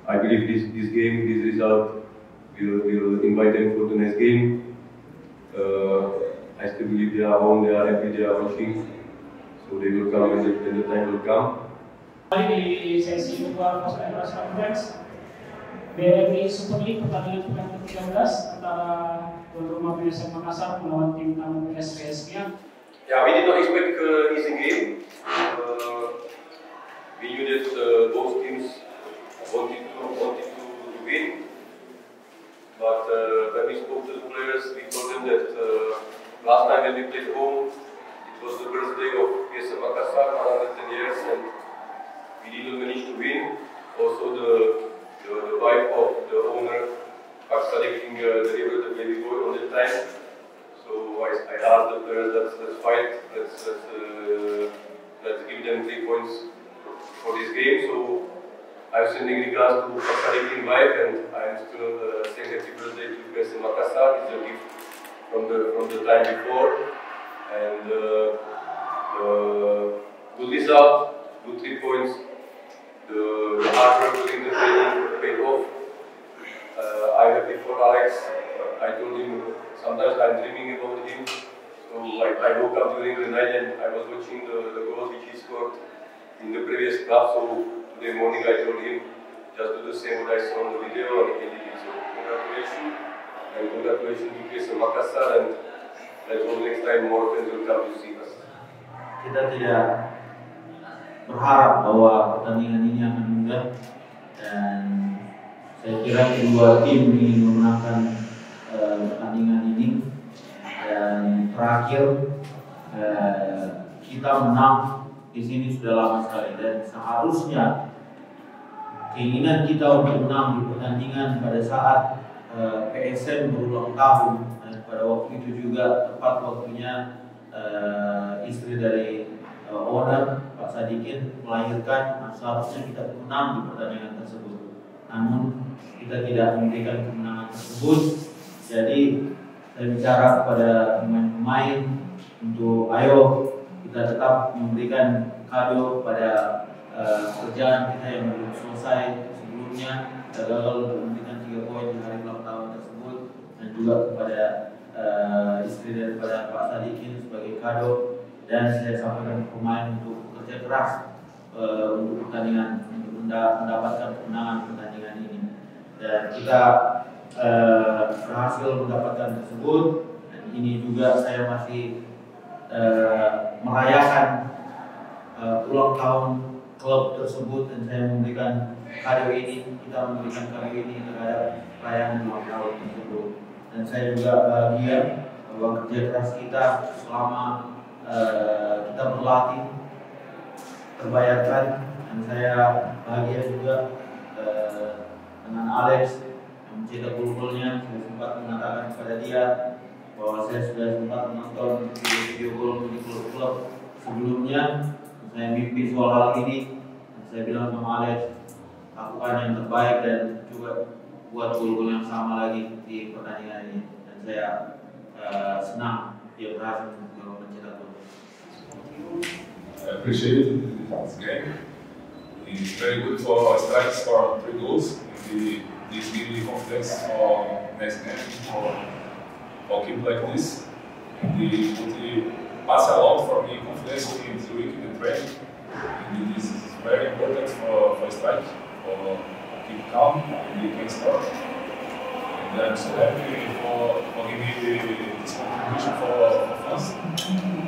I believe this game, this result will invite them for the next game. I still believe they are home, they are happy, they are watching, so they will come when the time will come. Di sesi kedua PostMatch Conference BRI Super League pertandingan pekan ke-13 antara tuan rumah PSM Makassar melawan tim tamu PSPS-nya. Yeah, we did not expect easy game. We knew that both teams wanted to win, but when we spoke to the players, we told them that last time when we played home, it was the birthday of PSM Makassar, 110 years, and we didn't manage to win. Also, the wife of the owner, King, delivered the baby boy on the time. So I asked the players, let's fight, let's give them 3 points for this game. So I'm sending regards to King's wife, and I'm still saying happy birthday to PSM Makassar. It's a gift from the time before, and good result, good 3 points. The hard work during the training paid off. I'm happy for Alex. I told him sometimes I'm dreaming about him. So I woke up during the night and I was watching the goals which he scored in the previous club. So today morning I told him just do the same what I saw on the video, and he did it. So congratulations, and congratulations to PSM Makassar, and let's hope next time more fans will come to see us. Kita tidak berharap bahwa pertandingan ini akan mudah, dan saya kira kedua tim ingin memenangkan pertandingan ini, dan terakhir kita menang di sini sudah lama sekali, dan seharusnya keinginan kita untuk menang di pertandingan pada saat PSM berulang tahun, dan pada waktu itu juga tepat waktunya istri dari owner Pak Sadikin melahirkan. Seharusnya kita menang di pertandingan tersebut, namun kita tidak memberikan kemenangan tersebut. Jadi saya bicara kepada pemain-pemain untuk ayo kita tetap memberikan kado pada kerjaan kita yang belum selesai sebelumnya. Kita gagal untuk memberikan 3 poin di hari ulang tahun tersebut, dan juga kepada istri daripada Pak Sadikin sebagai kado. Dan saya sampaikan ke pemain untuk bekerja keras untuk pertandingan, untuk mendapatkan kemenangan pertandingan ini, dan kita berhasil mendapatkan tersebut. Dan ini juga saya masih merayakan ulang tahun klub tersebut, dan saya memberikan kado ini, kita memberikan kado ini terhadap perayaan ulang tahun tersebut. Dan saya juga bahagia bahwa kerja keras kita selama kita berlatih terbayarkan, dan saya bahagia juga dengan Alex yang mencetak gol-golnya. Saya sempat mengatakan kepada dia bahwa saya sudah sempat menonton video gol di klub-klub sebelumnya. Saya mimpi soal hal ini, dan saya bilang sama Alex, lakukan yang terbaik dan juga buat gol-gol yang sama lagi di pertandingan ini. Dan saya senang dia berhasil mencetak gol. I appreciate this game. It's very good for strikes for 3 goals. This gives me confidence for next game for keep like this. It pass a lot for me confidence in the week in the training. And this is very important for strike, for keep calm and you can score. And I'm so happy for giving me this contribution for fans.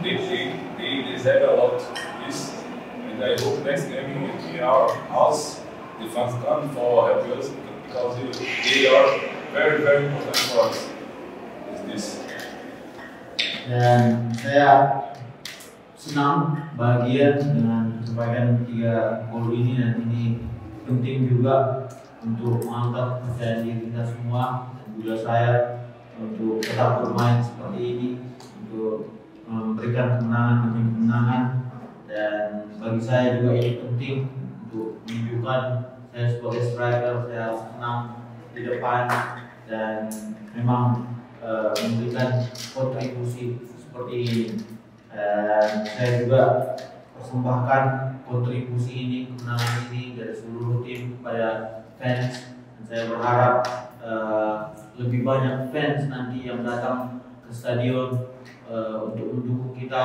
They deserve a lot of this, and I hope next game in our house the fans come for help us, because they are very, very important for us. This. Dan saya senang, bahagia dengan pencapaian 3 gol ini, dan ini penting juga untuk mengangkat kepercayaan diri kita semua, dan juga saya untuk tetap bermain seperti ini, untuk memberikan kemenangan demi kemenangan. Dan bagi saya juga ini penting untuk menunjukkan saya sebagai striker, saya senang di depan dan memang memberikan kontribusi seperti ini. Dan saya juga persembahkan kontribusi ini, kemenangan ini dari seluruh tim kepada fans. Dan saya berharap lebih banyak fans nanti yang datang ke stadion untuk mendukung kita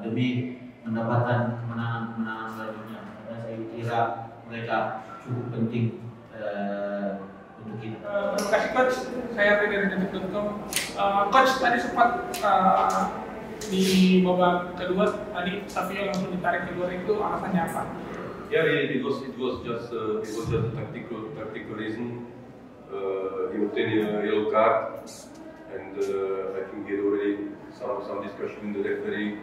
demi mendapatkan kemenangan-kemenangan selanjutnya. Karena saya kira mereka cukup penting untuk kita. Terima kasih coach. Saya dari Detik.com. Coach tadi sempat di babak kedua tadi Savio langsung ditarik keluar, itu alasannya apa? Yeah, it was just a tactical reason. He obtained a yellow card, and I think he had already some discussion with the referee,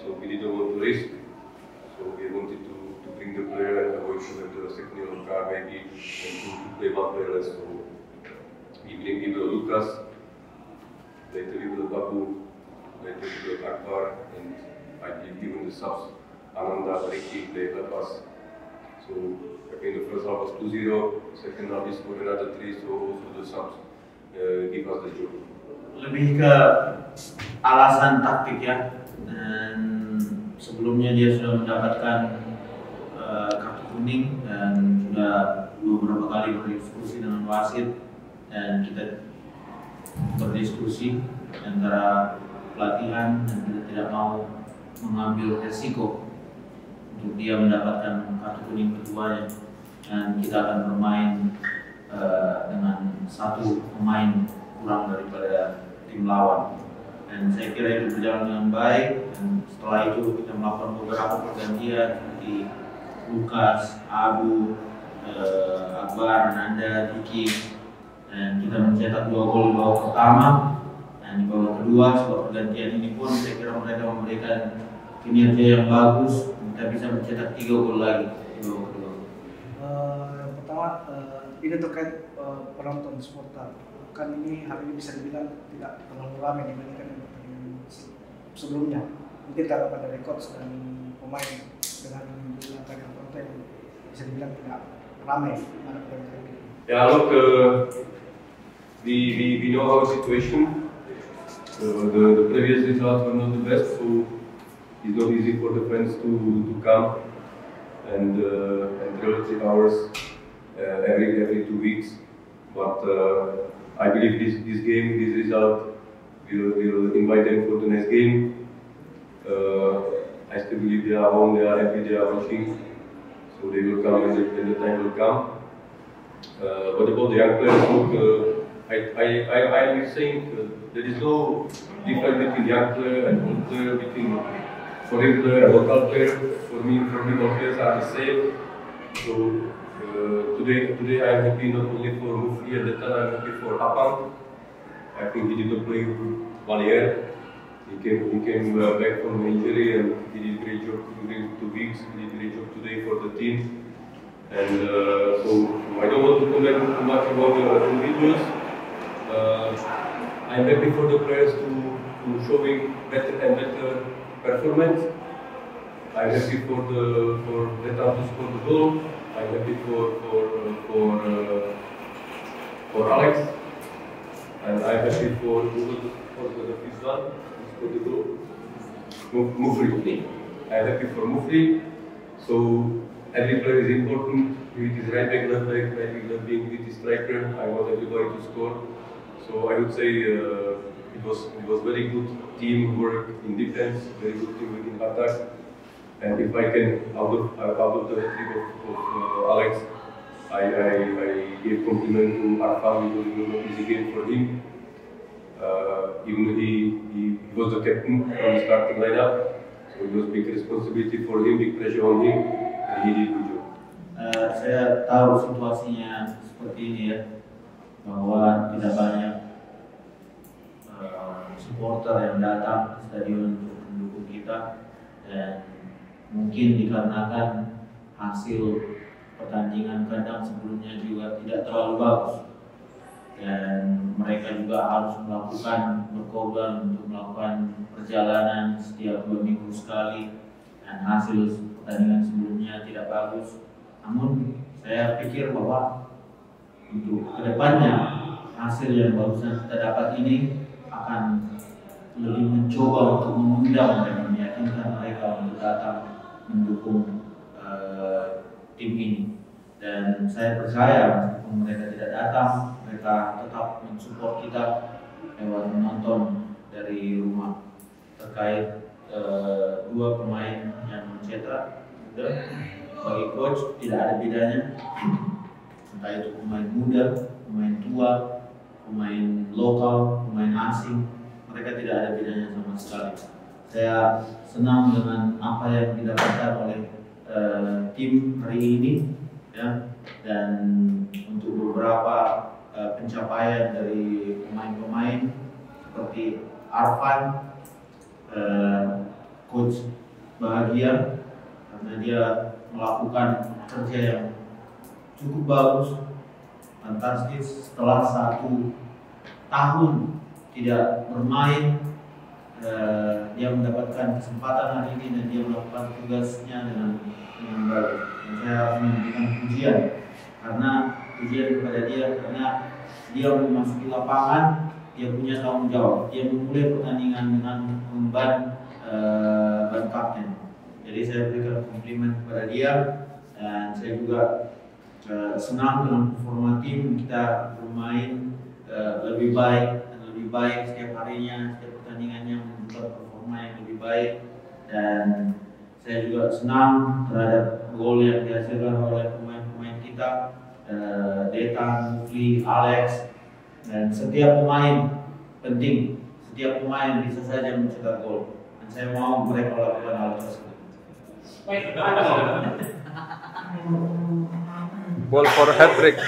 so we didn't want to risk. So we wanted to bring the player and avoid to have the second yellow card maybe, and to play one player less. So we will Lucas, later we will Babu, later we will Akbar, and I believe even the subs, Ananda, Ricky, they help us. So I think the first half was 2-0, second half we scored another 3, so also the subs give us the job. Lebih ke alasan taktik ya, dan sebelumnya dia sudah mendapatkan kartu kuning dan sudah beberapa kali berdiskusi dengan wasit, dan kita berdiskusi antara pelatihan dan kita tidak mau mengambil resiko untuk dia mendapatkan kartu kuning keduanya, dan kita akan bermain dengan satu pemain kurang daripada tim lawan. Dan saya kira itu berjalan dengan baik, dan setelah itu kita melakukan beberapa pergantian seperti Lukas, Abu, Akbar, Nanda, Diki, dan kita mencetak 2 gol di babak pertama, dan di babak kedua sebuah pergantian ini pun saya kira mereka memberikan kinerja yang bagus. Kita bisa mencetak 3 gol lagi di babak kedua. Yang pertama, ini terkait penonton supporter. Kan ini hari ini bisa dibilang tidak terlalu ramai dibandingkan dengan pertandingan sebelumnya. Mungkin tanggapan dari coach dan pemain dengan jumlah penonton bisa dibilang tidak ramai pada pertandingan ini. Yeah, look, we know our situation. The previous results were not the best, so it's not easy for the fans to come and relative hours every 2 weeks. But I believe this game, this result, will invite them for the next game. I still believe they are home, they are happy, they are watching, so they will come when the time will come. What about the young players? Look, I am saying there is no difference between young player and old player, between foreign player and local player. For me, all players are the same. So today I am happy not only for Mufri and Detan, I am happy for Apang. I think he did not play 1 year. He came back from injury and he did a great job during 2 weeks. He did a great job today for the team. And so I don't want to comment too much about the individuals. I am happy for the players to showing better and better performance. I am happy for Detan to score the goal. I am happy for Alex, and I am happy for the fifth one to score the goal. Mufri. I am happy for Mufri. So every player is important. With his right back, left back, right back, left back, with his striker. I want everybody to score. So I would say it was very good teamwork in defense, very good teamwork in attack. And if I can, out of the hat-trick of Alex, I gave compliment to Arfan. It was an easy game for him. Even though he was the captain from the starting lineup, so it was big responsibility for him, big pressure on him, and he did good job. Saya tahu situasinya seperti ini ya, bahwa tidak banyak supporter yang datang ke stadion untuk mendukung kita, dan mungkin dikarenakan hasil pertandingan kandang sebelumnya juga tidak terlalu bagus, dan mereka juga harus melakukan berkorban untuk melakukan perjalanan setiap 2 minggu sekali, dan hasil pertandingan sebelumnya tidak bagus. Namun saya pikir bahwa untuk kedepannya hasil yang barusan kita dapat ini akan lebih mencoba untuk mengundang dan meyakinkan mereka untuk datang mendukung tim ini. Dan saya percaya meskipun mereka tidak datang, mereka tetap mensupport kita lewat menonton dari rumah. Terkait dua pemain yang mencetak muda, bagi coach tidak ada bedanya, entah itu pemain muda, pemain tua, pemain lokal, pemain asing, mereka tidak ada bedanya sama sekali. Saya senang dengan apa yang didapatkan oleh tim hari ini, ya, dan untuk beberapa pencapaian dari pemain-pemain seperti Arfan, coach bahagia karena dia melakukan kerja yang cukup bagus, fantastis. Setelah 1 tahun tidak bermain, dia mendapatkan kesempatan hari ini dan dia melakukan tugasnya dengan baik. Dan saya harus memberikan pujian kepada dia karena dia memasuki lapangan, dia punya tanggung jawab. Dia memulai pertandingan dengan memban ban kapten. Jadi saya berikan komplimen kepada dia dan saya juga senang dengan performa tim. Kita bermain lebih baik dan lebih baik setiap harinya, setiap pertandingannya membuat performa yang lebih baik. Dan saya juga senang terhadap gol yang dihasilkan oleh pemain-pemain kita, Detan, Mufli, Alex, dan setiap pemain penting, setiap pemain bisa saja mencetak gol. Dan saya mau mereka lakukan hal tersebut. Baik, Anda. Ball for hat trick.